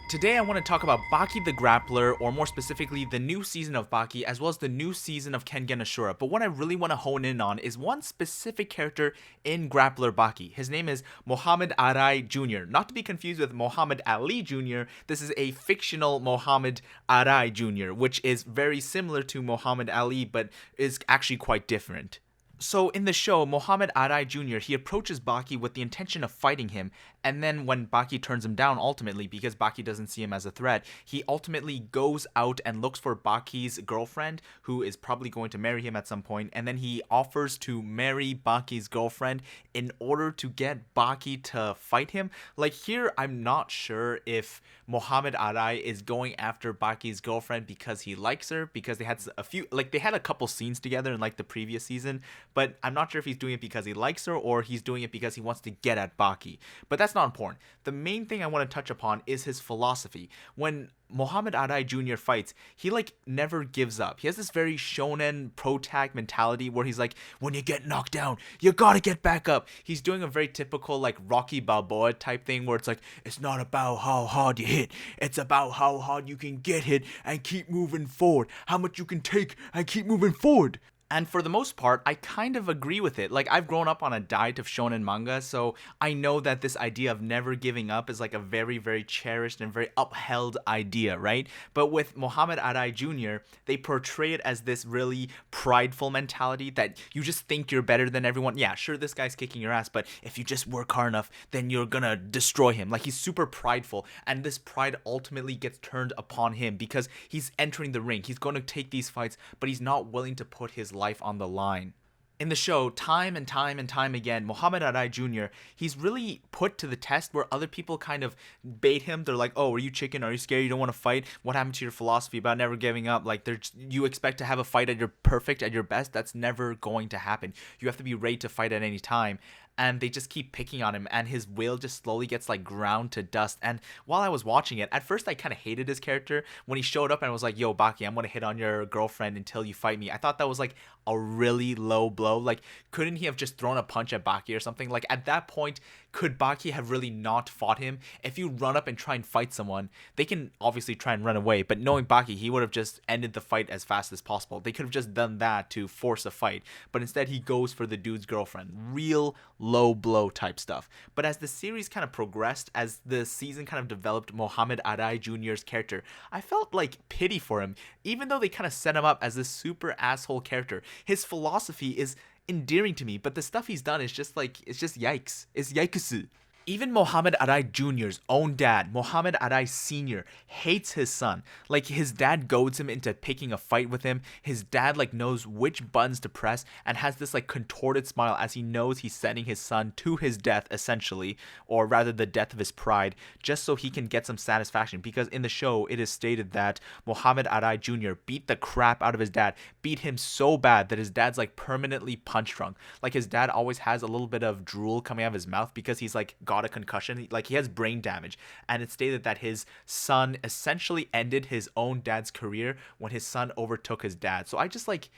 Today I want to talk about Baki the Grappler, or more specifically, the new season of Baki, as well as the new season of Kengan Ashura. But what I really want to hone in on is one specific character in Grappler Baki. His name is Mohamed Alai Jr., not to be confused with Mohamed Ali Jr. This is a fictional Mohamed Arai Jr., which is very similar to Mohamed Ali, but is actually quite different. So in the show, Mohamed Alai Jr., he approaches Baki with the intention of fighting him, and then when Baki turns him down ultimately, because Baki doesn't see him as a threat, he ultimately goes out and looks for Baki's girlfriend, who is probably going to marry him at some point, and then he offers to marry Baki's girlfriend in order to get Baki to fight him. Like here, I'm not sure if Mohamed Alai is going after Baki's girlfriend because he likes her, because they had a couple scenes together in like the previous season, but I'm not sure if he's doing it because he likes her or he's doing it because he wants to get at Baki. But that's not important. The main thing I want to touch upon is his philosophy. When Mohamed Alai Jr. fights, he like never gives up. He has this very shonen pro-tag mentality where he's like, when you get knocked down, you gotta get back up. He's doing a very typical like Rocky Balboa type thing where it's like, it's not about how hard you hit, it's about how hard you can get hit and keep moving forward, how much you can take and keep moving forward. And for the most part, I kind of agree with it. Like, I've grown up on a diet of shonen manga, so I know that this idea of never giving up is like a very, very cherished and very upheld idea, right? But with Mohamed Alai Jr., they portray it as this really prideful mentality that you just think you're better than everyone. Yeah, sure, this guy's kicking your ass, but if you just work hard enough, then you're gonna destroy him. Like, he's super prideful, and this pride ultimately gets turned upon him because he's entering the ring. He's going to take these fights, but he's not willing to put his life on the line. In the show, time and time and time again, Mohamed Alai Jr., he's really put to the test where other people kind of bait him. They're like, oh, are you chicken? Are you scared? You don't want to fight? What happened to your philosophy about never giving up? Like, you expect to have a fight at your perfect, at your best? That's never going to happen. You have to be ready to fight at any time. And they just keep picking on him, and his will just slowly gets like ground to dust. And while I was watching it, at first I kind of hated his character. When he showed up and was like, yo, Baki, I'm gonna hit on your girlfriend until you fight me, I thought that was like a really low blow. Like, couldn't he have just thrown a punch at Baki or something? Like, at that point, could Baki have really not fought him? If you run up and try and fight someone, they can obviously try and run away, but knowing Baki, he would have just ended the fight as fast as possible. They could have just done that to force a fight, but instead he goes for the dude's girlfriend. Real low blow type stuff. But as the series kind of progressed, as the season kind of developed Mohamed Alai Jr.'s character, I felt like pity for him. Even though they kind of set him up as this super asshole character, his philosophy is endearing to me, but the stuff he's done is just like, it's just yikes. It's yikes. Even Mohamed Alai Jr.'s own dad, Mohamed Alai Sr., hates his son. Like, his dad goads him into picking a fight with him. His dad, like, knows which buttons to press and has this, like, contorted smile as he knows he's sending his son to his death, essentially, or rather the death of his pride, just so he can get some satisfaction. Because in the show, it is stated that Mohamed Alai Jr. beat the crap out of his dad, beat him so bad that his dad's, like, permanently punch drunk. Like, his dad always has a little bit of drool coming out of his mouth because he's, like, got a concussion. Like, he has brain damage, and it's stated that his son essentially ended his own dad's career when his son overtook his dad. So I just like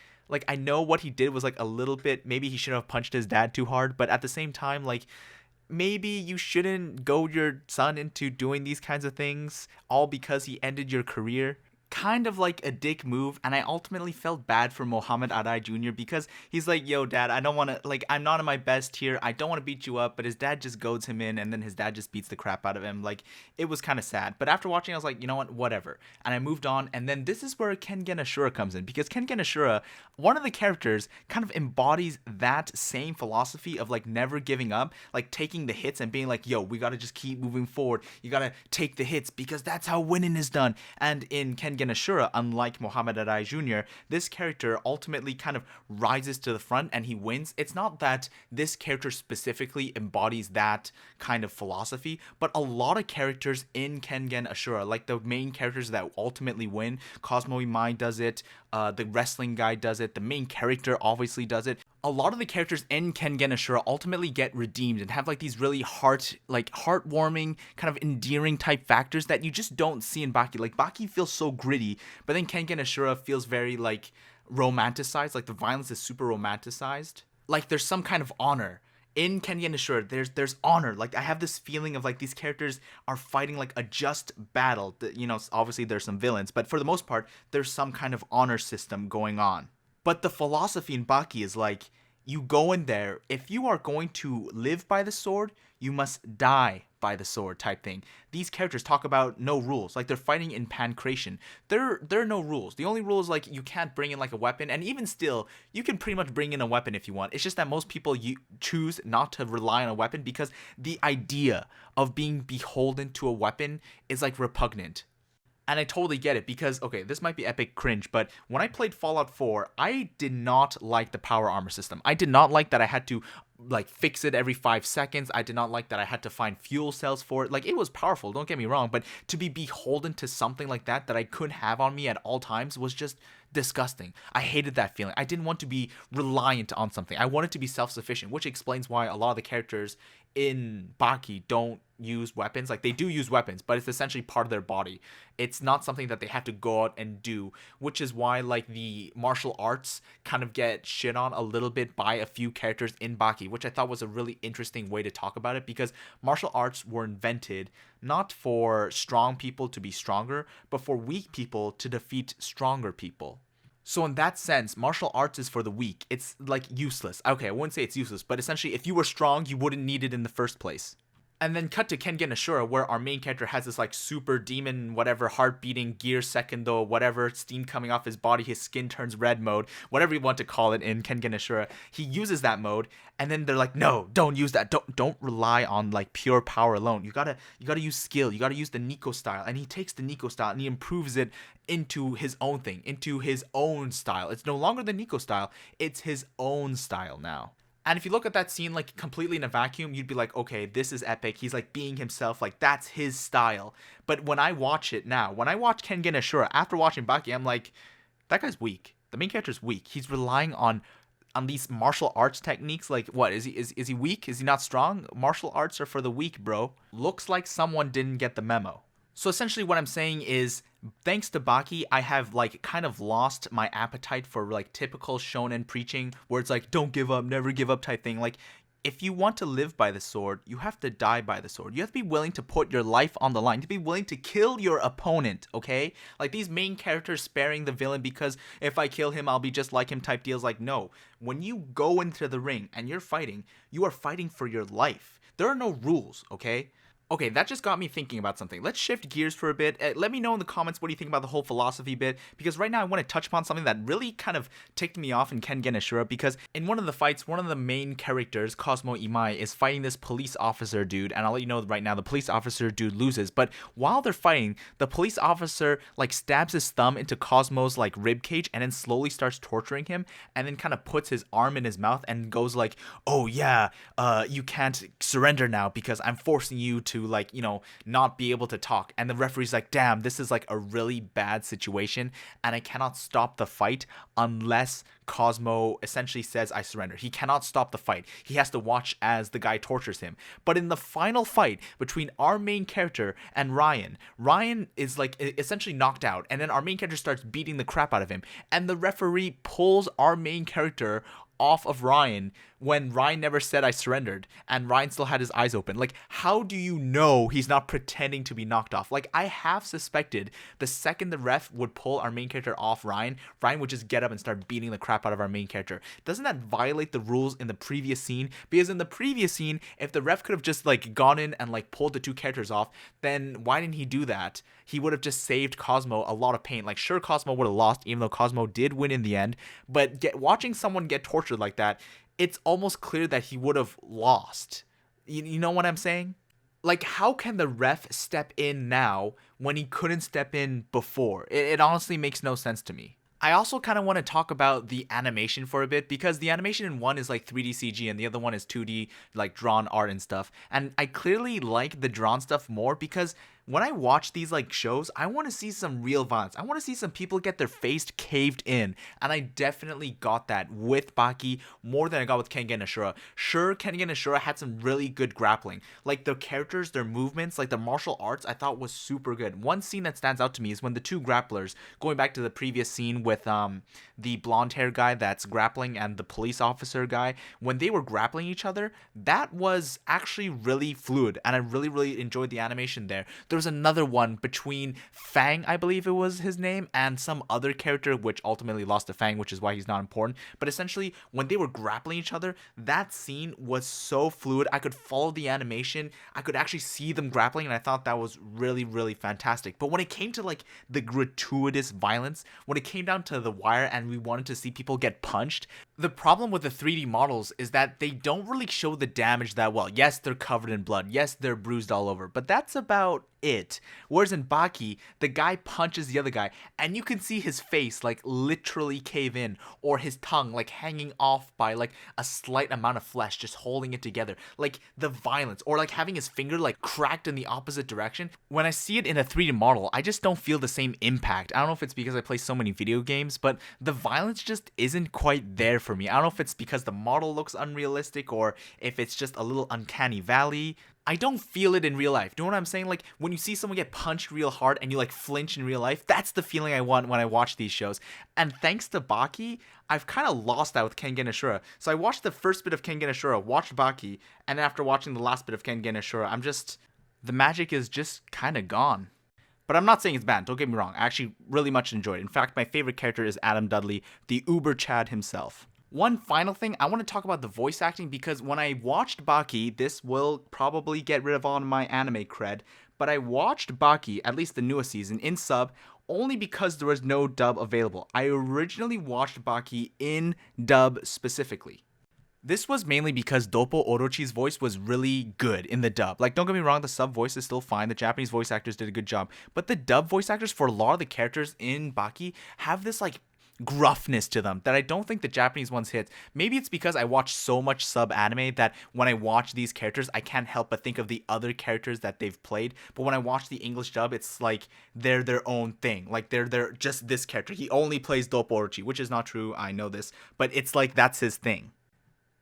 I know what he did was like a little bit, maybe he shouldn't have punched his dad too hard, but at the same time, like, maybe you shouldn't goad your son into doing these kinds of things all because he ended your career. Kind of like a dick move, and I ultimately felt bad for Mohamed Alai Jr. because he's like, yo, dad, I don't want to, like, I'm not at my best here, I don't want to beat you up, but his dad just goads him in, and then his dad just beats the crap out of him. Like, it was kind of sad, but after watching, I was like, you know what, whatever, and I moved on. And then this is where Kengan Ashura comes in, because Kengan Ashura, one of the characters, kind of embodies that same philosophy of, like, never giving up, like, taking the hits and being like, yo, we gotta just keep moving forward, you gotta take the hits, because that's how winning is done. And in Kengan Ashura, unlike Mohamed Alai Jr., this character ultimately kind of rises to the front and he wins. It's not that this character specifically embodies that kind of philosophy, but a lot of characters in Kengan Ashura, like the main characters that ultimately win, Cosmo Imai does it, the wrestling guy does it, the main character obviously does it. A lot of the characters in Kengan Ashura ultimately get redeemed and have like these really heartwarming, kind of endearing type factors that you just don't see in Baki. Like, Baki feels so gritty, but then Kengan Ashura feels very like romanticized. Like, the violence is super romanticized. Like, there's some kind of honor in Kengan Ashura, there's honor. Like I have this feeling of like these characters are fighting like a just battle. Obviously there's some villains, but for the most part, there's some kind of honor system going on. But the philosophy in Baki is like, you go in there, if you are going to live by the sword, you must die by the sword type thing. These characters talk about no rules, like they're fighting in pancration. There are no rules. The only rule is like you can't bring in like a weapon, and even still, you can pretty much bring in a weapon if you want. It's just that most people choose not to rely on a weapon because the idea of being beholden to a weapon is like repugnant. And I totally get it because, okay, this might be epic cringe, but when I played Fallout 4, I did not like the power armor system. I did not like that I had to, like, fix it every 5 seconds. I did not like that I had to find fuel cells for it. Like, it was powerful, don't get me wrong, but to be beholden to something like that I couldn't have on me at all times was just disgusting. I hated that feeling. I didn't want to be reliant on something. I wanted to be self-sufficient, which explains why a lot of the characters in Baki don't use weapons. Like, they do use weapons, but it's essentially part of their body. It's not something that they have to go out and do, which is why like the martial arts kind of get shit on a little bit by a few characters in Baki, which I thought was a really interesting way to talk about it, because martial arts were invented not for strong people to be stronger, but for weak people to defeat stronger people. So in that sense, martial arts is for the weak. It's like useless. Okay, I wouldn't say it's useless, but essentially if you were strong, you wouldn't need it in the first place. And then cut to Kengan Ashura, where our main character has this like super demon, whatever, heart beating, gear secondo, whatever, steam coming off his body, his skin turns red mode, whatever you want to call it in Kengan Ashura. He uses that mode, and then they're like, no, don't use that. Don't rely on like pure power alone. You gotta use skill. You gotta use the Nico style. And he takes the Nico style and he improves it into his own thing, into his own style. It's no longer the Nico style, it's his own style now. And if you look at that scene like completely in a vacuum, you'd be like, okay, this is epic. He's like being himself, like that's his style. But when I watch it now, when I watch Kengan Ashura after watching Baki, I'm like, that guy's weak. The main character's weak. He's relying on these martial arts techniques. Like, what is he weak? Is he not strong? Martial arts are for the weak, bro. Looks like someone didn't get the memo. So essentially what I'm saying is, thanks to Baki, I have like kind of lost my appetite for like typical shonen preaching where it's like, don't give up, never give up type thing. Like, if you want to live by the sword, you have to die by the sword. You have to be willing to put your life on the line, to be willing to kill your opponent, okay? Like these main characters sparing the villain because if I kill him, I'll be just like him type deals. Like, no. When you go into the ring and you're fighting, you are fighting for your life. There are no rules, okay? Okay, that just got me thinking about something. Let's shift gears for a bit. Let me know in the comments what do you think about the whole philosophy bit, because right now I want to touch upon something that really kind of ticked me off in Kengan Ashura, because in one of the fights, one of the main characters, Cosmo Imai, is fighting this police officer dude, and I'll let you know right now, the police officer dude loses, but while they're fighting, the police officer like stabs his thumb into Cosmo's like rib cage and then slowly starts torturing him, and then kind of puts his arm in his mouth and goes like, oh yeah, you can't surrender now because I'm forcing you to like, you know, not be able to talk. And the referee's like, damn, this is like a really bad situation and I cannot stop the fight unless Cosmo essentially says I surrender. He cannot stop the fight. He has to watch as the guy tortures him. But in the final fight between our main character and Roion is like essentially knocked out, and then our main character starts beating the crap out of him, and the referee pulls our main character off of Roion when Roion never said I surrendered and Roion still had his eyes open. Like, how do you know he's not pretending to be knocked off? Like, I have suspected the second the ref would pull our main character off Roion would just get up and start beating the crap out of our main character. Doesn't that violate the rules in the previous scene? Because in the previous scene, if the ref could have just like gone in and like pulled the two characters off, then why didn't he do that? He would have just saved Cosmo a lot of pain. Like, sure, Cosmo would have lost, even though Cosmo did win in the end, but watching someone get tortured like that, it's almost clear that he would have lost. You know what I'm saying? Like, how can the ref step in now when he couldn't step in before? It honestly makes no sense to me. I also kind of want to talk about the animation for a bit, because the animation in one is like 3D CG and the other one is 2D, like drawn art and stuff. And I clearly like the drawn stuff more because when I watch these like shows, I want to see some real violence. I want to see some people get their face caved in, and I definitely got that with Baki more than I got with Kengan Ashura. Sure, Kengan Ashura had some really good grappling, like the characters, their movements, like the martial arts. I thought was super good. One scene that stands out to me is when the two grapplers, going back to the previous scene with the blonde hair guy that's grappling and the police officer guy, when they were grappling each other, that was actually really fluid, and I really enjoyed the animation there. There was another one between Fang, I believe it was his name, and some other character which ultimately lost to Fang, which is why he's not important. But essentially, when they were grappling each other, that scene was so fluid. I could follow the animation. I could actually see them grappling, and I thought that was really fantastic. But when it came to like the gratuitous violence, when it came down to the wire and we wanted to see people get punched, the problem with the 3D models is that they don't really show the damage that well. Yes, they're covered in blood. Yes, they're bruised all over. But that's about it. Whereas in Baki, the guy punches the other guy and you can see his face like literally cave in, or his tongue like hanging off by like a slight amount of flesh, just holding it together. Like the violence, or like having his finger like cracked in the opposite direction. When I see it in a 3D model, I just don't feel the same impact. I don't know if it's because I play so many video games, but the violence just isn't quite there for me. I don't know if it's because the model looks unrealistic or if it's just a little uncanny valley. I don't feel it in real life. Do you know what I'm saying? Like when you see someone get punched real hard and you like flinch in real life, that's the feeling I want when I watch these shows. And thanks to Baki, I've kind of lost that with Kengan Ashura. So I watched the first bit of Kengan Ashura, watched Baki, and after watching the last bit of Kengan Ashura, the magic is just kind of gone. But I'm not saying it's bad, don't get me wrong. I actually really much enjoyed it. In fact, my favorite character is Adam Dudley, the Uber Chad himself. One final thing, I want to talk about the voice acting, because when I watched Baki, this will probably get rid of all my anime cred, but I watched Baki, at least the newest season, in sub, only because there was no dub available. I originally watched Baki in dub specifically. This was mainly because Doppo Orochi's voice was really good in the dub. Like, don't get me wrong, the sub voice is still fine. The Japanese voice actors did a good job. But the dub voice actors for a lot of the characters in Baki have this, like, gruffness to them that I don't think the Japanese ones hit. Maybe it's because I watch so much sub anime that when I watch these characters, I can't help but think of the other characters that they've played. But when I watch the English dub, it's like they're their own thing. Like they're just this character. He only plays Doppo Orochi, which is not true. I know this, but it's like that's his thing.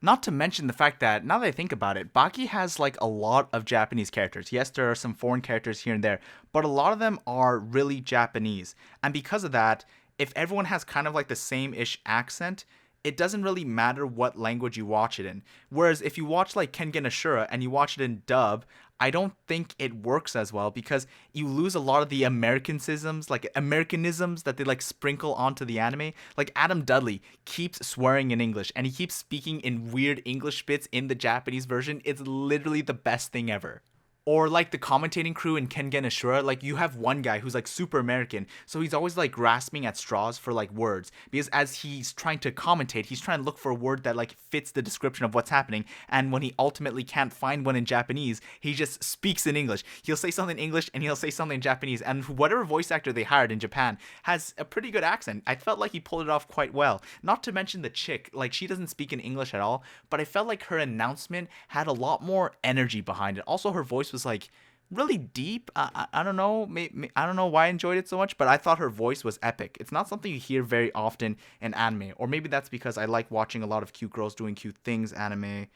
Not to mention the fact that, now that I think about it, Baki has like a lot of Japanese characters. Yes, there are some foreign characters here and there, but a lot of them are really Japanese. And because of that, if everyone has kind of like the same-ish accent, it doesn't really matter what language you watch it in. Whereas if you watch like Kengan Ashura and you watch it in dub, I don't think it works as well, because you lose a lot of the Americanisms that they like sprinkle onto the anime. Like Adam Dudley keeps swearing in English and he keeps speaking in weird English bits in the Japanese version. It's literally the best thing ever. Or like the commentating crew in Kengan Ashura, like you have one guy who's like super American, so he's always like grasping at straws for like words, because as he's trying to commentate, he's trying to look for a word that like fits the description of what's happening, and when he ultimately can't find one in Japanese, he just speaks in English. He'll say something in English and he'll say something in Japanese, and whatever voice actor they hired in Japan has a pretty good accent. I felt like he pulled it off quite well. Not to mention the chick, like she doesn't speak in English at all, but I felt like her announcement had a lot more energy behind it. Also, her voice was like really deep. I don't know, I don't know why I enjoyed it so much, but I thought her voice was epic. It's not something you hear very often in anime, or maybe that's because I like watching a lot of cute girls doing cute things anime.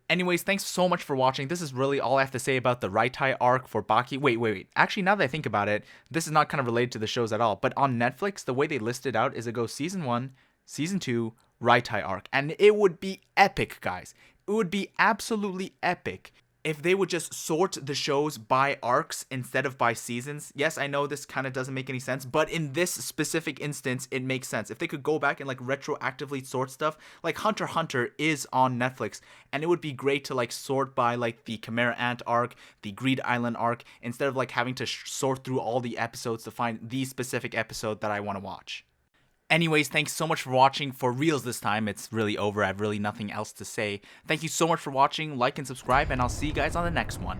Anyways, thanks so much for watching. This is really all I have to say about the Raitai arc for Baki. Wait. Actually, now that I think about it, this is not kind of related to the shows at all, but on Netflix, the way they list it out is it goes Season 1, Season 2, Raitai arc, and it would be epic, guys. It would be absolutely epic if they would just sort the shows by arcs instead of by seasons. Yes, I know this kind of doesn't make any sense, but in this specific instance, it makes sense. If they could go back and like retroactively sort stuff, like Hunter x Hunter is on Netflix, and it would be great to like sort by like the Chimera Ant arc, the Greed Island arc, instead of like having to sort through all the episodes to find the specific episode that I want to watch. Anyways, thanks so much for watching. For reals this time, it's really over. I have really nothing else to say. Thank you so much for watching. Like and subscribe, and I'll see you guys on the next one.